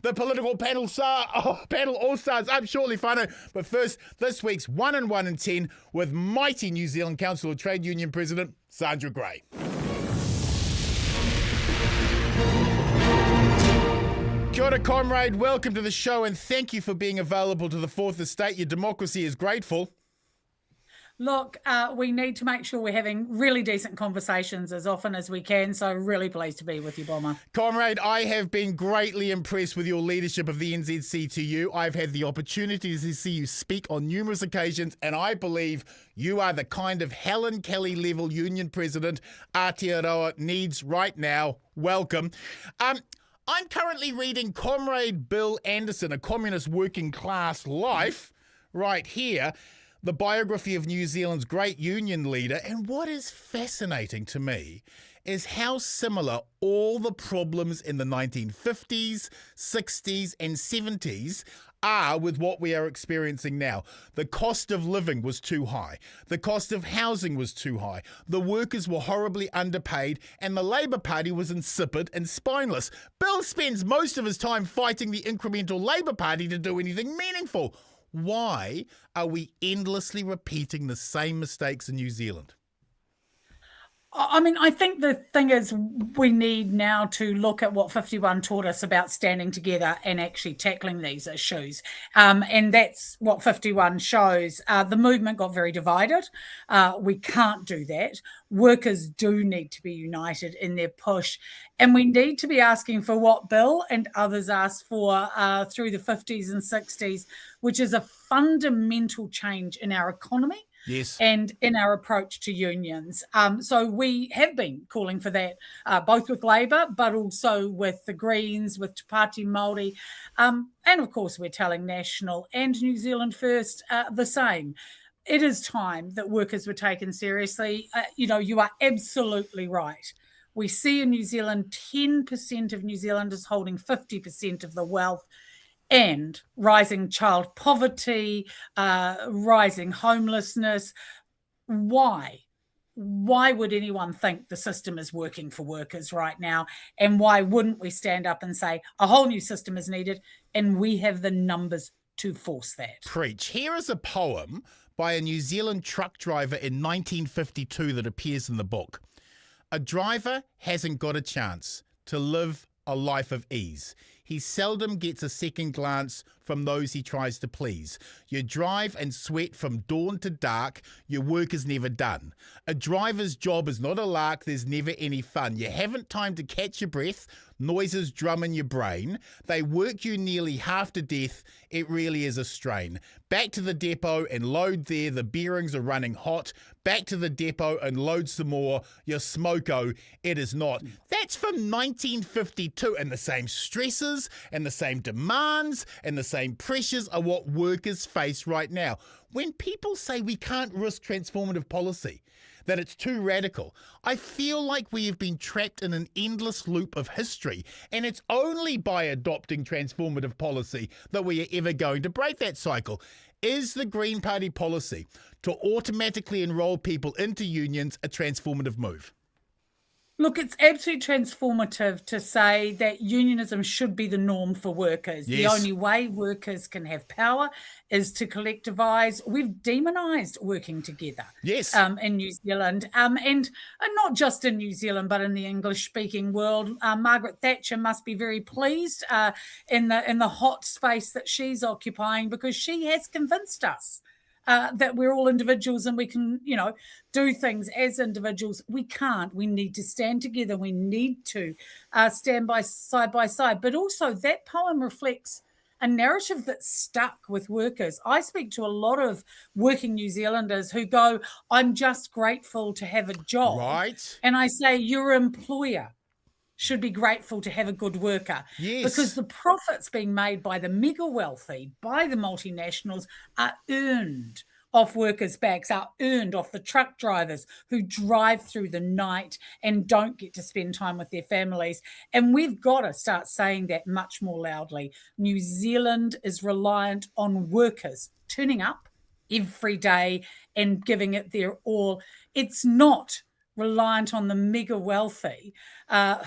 The political panel all-stars up shortly, whānau. But first, this week's 1 in 1 in 10 with mighty New Zealand Council of Trade Union President Sandra Gray. Kia ora, comrade. Welcome to the show and thank you for being available to the Fourth Estate. Your democracy is grateful. Look, we need to make sure we're having really decent conversations as often as we can, so really pleased to be with you, Bomber. Comrade, I have been greatly impressed with your leadership of the NZCTU. I've had the opportunity to see you speak on numerous occasions, and I believe you are the kind of Helen Kelly-level union president Aotearoa needs right now. Welcome. I'm currently reading Comrade Bill Anderson, A Communist Working Class Life, right here. The biography of New Zealand's great union leader. And what is fascinating to me is how similar all the problems in the 1950s, 60s and 70s are with what we are experiencing now. The cost of living was too high. The cost of housing was too high. The workers were horribly underpaid and the Labour Party was insipid and spineless. Bill spends most of his time fighting the incremental Labour Party to do anything meaningful. Why are we endlessly repeating the same mistakes in New Zealand? I mean, I think the thing is we need now to look at what 51 taught us about standing together and actually tackling these issues. And that's what 51 shows. The movement got very divided. We can't do that. Workers do need to be united in their push. And we need to be asking for what Bill and others asked for through the 50s and 60s, which is a fundamental change in our economy. Yes. And in our approach to unions. So we have been calling for that, both with Labour, but also with the Greens, with Te Pāti Māori. And of course, we're telling National and New Zealand First the same. It is time that workers were taken seriously. You are absolutely right. We see in New Zealand, 10% of New Zealanders holding 50% of the wealth, and rising child poverty, rising homelessness. Why? Why would anyone think the system is working for workers right now? And why wouldn't we stand up and say a whole new system is needed and we have the numbers to force that? Preach. Here is a poem by a New Zealand truck driver in 1952 that appears in the book. A driver hasn't got a chance to live a life of ease. He seldom gets a second glance from those he tries to please. You drive and sweat from dawn to dark. Your work is never done. A driver's job is not a lark. There's never any fun. You haven't time to catch your breath. Noises drum in your brain. They work you nearly half to death. It really is a strain. Back to the depot and load there. The bearings are running hot. Back to the depot and load some more. Your smoko, it is not. That's from 1952. And the same stresses and the same demands and the same pressures are what workers face right now. When people say we can't risk transformative policy, that it's too radical, I feel like we have been trapped in an endless loop of history, and it's only by adopting transformative policy that we are ever going to break that cycle. Is the Green Party policy to automatically enrol people into unions a transformative move? Look, it's absolutely transformative to say that unionism should be the norm for workers. Yes. The only way workers can have power is to collectivise. We've demonised working together. Yes. In New Zealand, and not just in New Zealand, but in the English-speaking world. Margaret Thatcher must be very pleased in the hot space that she's occupying, because she has convinced us that we're all individuals and we can, do things as individuals. We can't. We need to stand together. We need to stand side by side. But also that poem reflects a narrative that's stuck with workers. I speak to a lot of working New Zealanders who go, I'm just grateful to have a job. Right. And I say, your employer should be grateful to have a good worker. Yes. Because the profits being made by the mega wealthy, by the multinationals, are earned off workers' backs, are earned off the truck drivers who drive through the night and don't get to spend time with their families. And we've got to start saying that much more loudly. New Zealand is reliant on workers turning up every day and giving it their all. It's not reliant on the mega wealthy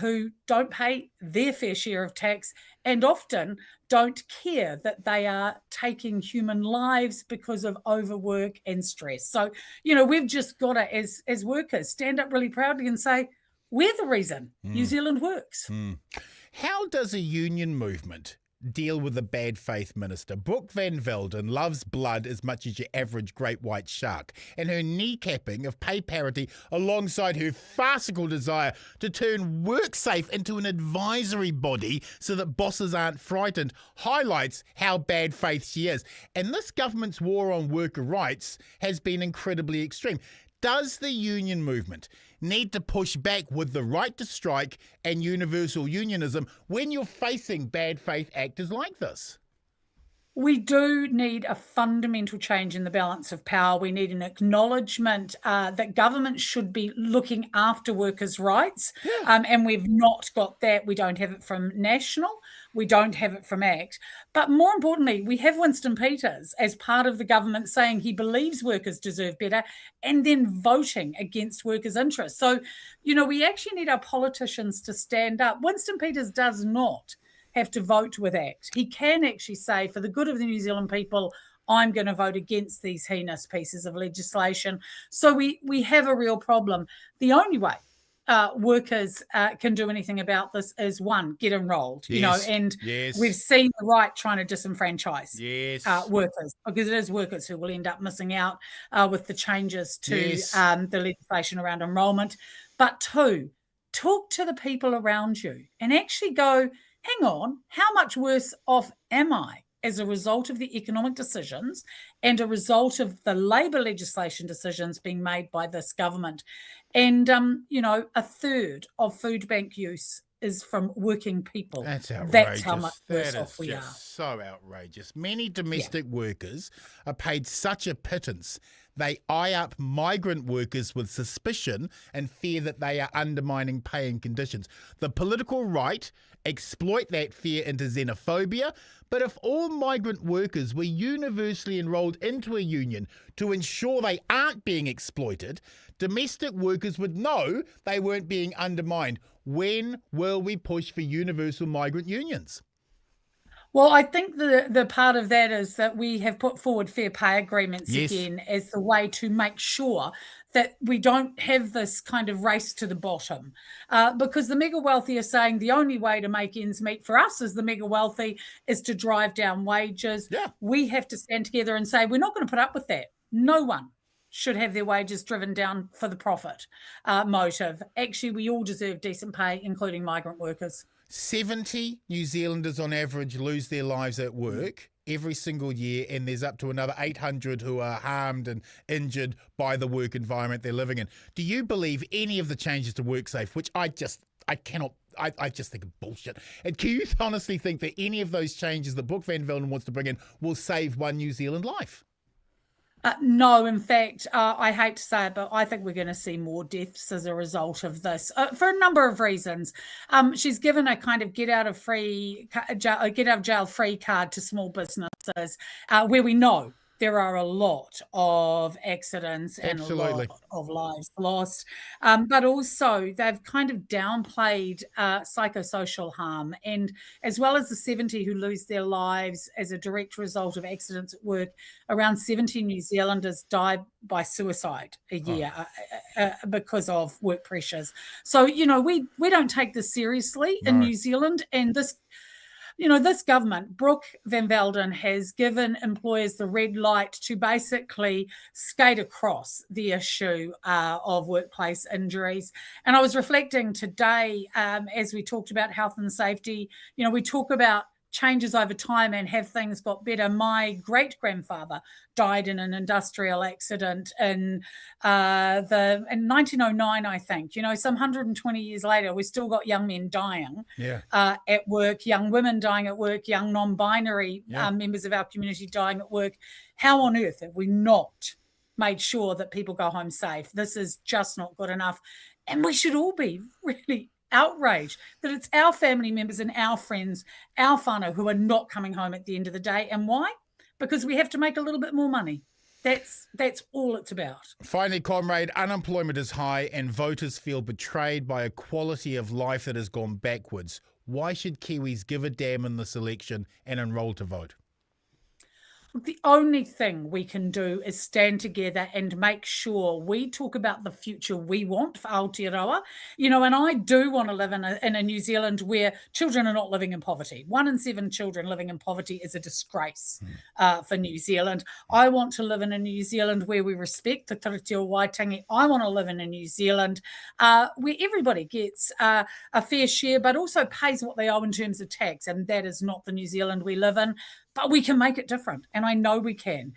who don't pay their fair share of tax and often don't care that they are taking human lives because of overwork and stress. So, we've just got to, as workers, stand up really proudly and say, we're the reason New Zealand works. How does a union movement deal with a bad faith minister? Brooke Van Velden loves blood as much as your average great white shark, and her kneecapping of pay parity alongside her farcical desire to turn WorkSafe into an advisory body so that bosses aren't frightened highlights how bad faith she is. And this government's war on worker rights has been incredibly extreme. Does the union movement need to push back with the right to strike and universal unionism when you're facing bad faith actors like this? We do need a fundamental change in the balance of power. We need an acknowledgement that government should be looking after workers' rights. And we've not got that. We don't have it from National. We don't have it from ACT. But more importantly, we have Winston Peters as part of the government saying he believes workers deserve better and then voting against workers' interests. So, we actually need our politicians to stand up. Winston Peters does not have to vote with ACT. He can actually say, for the good of the New Zealand people, I'm going to vote against these heinous pieces of legislation. So we have a real problem. The only way workers can do anything about this is, one, get enrolled, and we've seen the right trying to disenfranchise workers, because it is workers who will end up missing out with the changes to the legislation around enrolment. But two, talk to the people around you and actually go, hang on, how much worse off am I as a result of the economic decisions and a result of the Labour legislation decisions being made by this government? And, a third of food bank use is from working people. That's outrageous. That's how much worse off we are. So outrageous. Many domestic workers are paid such a pittance. They eye up migrant workers with suspicion and fear that they are undermining pay and conditions. The political right exploit that fear into xenophobia. But if all migrant workers were universally enrolled into a union to ensure they aren't being exploited, domestic workers would know they weren't being undermined. When will we push for universal migrant unions? Well, I think the part of that is that we have put forward fair pay agreements again as the way to make sure that we don't have this kind of race to the bottom, because the mega wealthy are saying the only way to make ends meet for us as the mega wealthy is to drive down wages. We have to stand together and say, we're not going to put up with that. No one should have their wages driven down for the profit motive. Actually, we all deserve decent pay, including migrant workers. 70 New Zealanders on average lose their lives at work every single year, and there's up to another 800 who are harmed and injured by the work environment they're living in. Do you believe any of the changes to WorkSafe, which I just think are bullshit, and can you honestly think that any of those changes that Brooke Van Velden wants to bring in will save one New Zealand life? No, in fact, I hate to say it, but I think we're going to see more deaths as a result of this for a number of reasons. She's given a kind of get out of jail free card to small businesses, where we know there are a lot of accidents and a lot of lives lost. But also they've kind of downplayed psychosocial harm. And as well as the 70 who lose their lives as a direct result of accidents at work, around 70 New Zealanders die by suicide a year because of work pressures. So, we don't take this seriously in New Zealand. And this government, Brooke Van Velden, has given employers the red light to basically skate across the issue of workplace injuries. And I was reflecting today as we talked about health and safety. We talk about changes over time and have things got better. My great-grandfather died in an industrial accident in 1909, I think. Some 120 years later, we've still got young men dying at work, young women dying at work, young non-binary members of our community dying at work. How on earth have we not made sure that people go home safe? This is just not good enough. And we should all be really outraged that it's our family members and our friends, our whānau, who are not coming home at the end of the day. And why? Because we have to make a little bit more money. That's all it's about. Finally, comrade, unemployment is high and voters feel betrayed by a quality of life that has gone backwards. Why should Kiwis give a damn in this election and enrol to vote? The only thing we can do is stand together and make sure we talk about the future we want for Aotearoa. And I do want to live in a New Zealand where children are not living in poverty. 1 in 7 children living in poverty is a disgrace for New Zealand. I want to live in a New Zealand where we respect the Taratio Waitangi. I want to live in a New Zealand where everybody gets a fair share, but also pays what they owe in terms of tax. And that is not the New Zealand we live in. But we can make it different, and I know we can.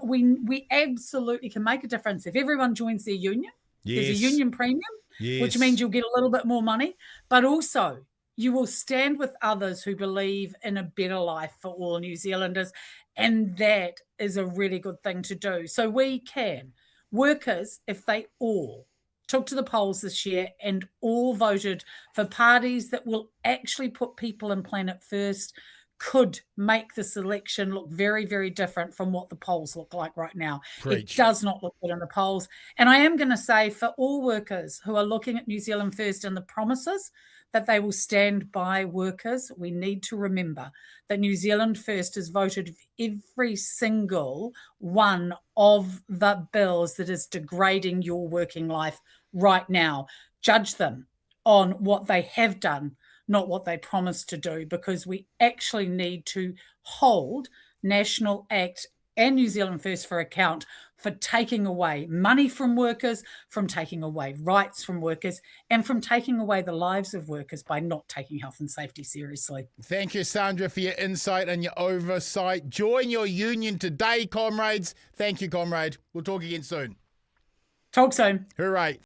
We absolutely can make a difference if everyone joins their union. Yes. There's a union premium, which means you'll get a little bit more money, but also you will stand with others who believe in a better life for all New Zealanders, and that is a really good thing to do. So we can. Workers, if they all took to the polls this year and all voted for parties that will actually put people and planet first, could make this election look very, very different from what the polls look like right now. Preach. It does not look good in the polls. And I am going to say for all workers who are looking at New Zealand First and the promises that they will stand by workers, we need to remember that New Zealand First has voted for every single one of the bills that is degrading your working life right now. Judge them on what they have done, not what they promised to do, because we actually need to hold National Act and New Zealand First for account for taking away money from workers, from taking away rights from workers, and from taking away the lives of workers by not taking health and safety seriously. Thank you, Sandra, for your insight and your oversight. Join your union today, comrades. Thank you, comrade. We'll talk again soon. Talk soon. Hooray.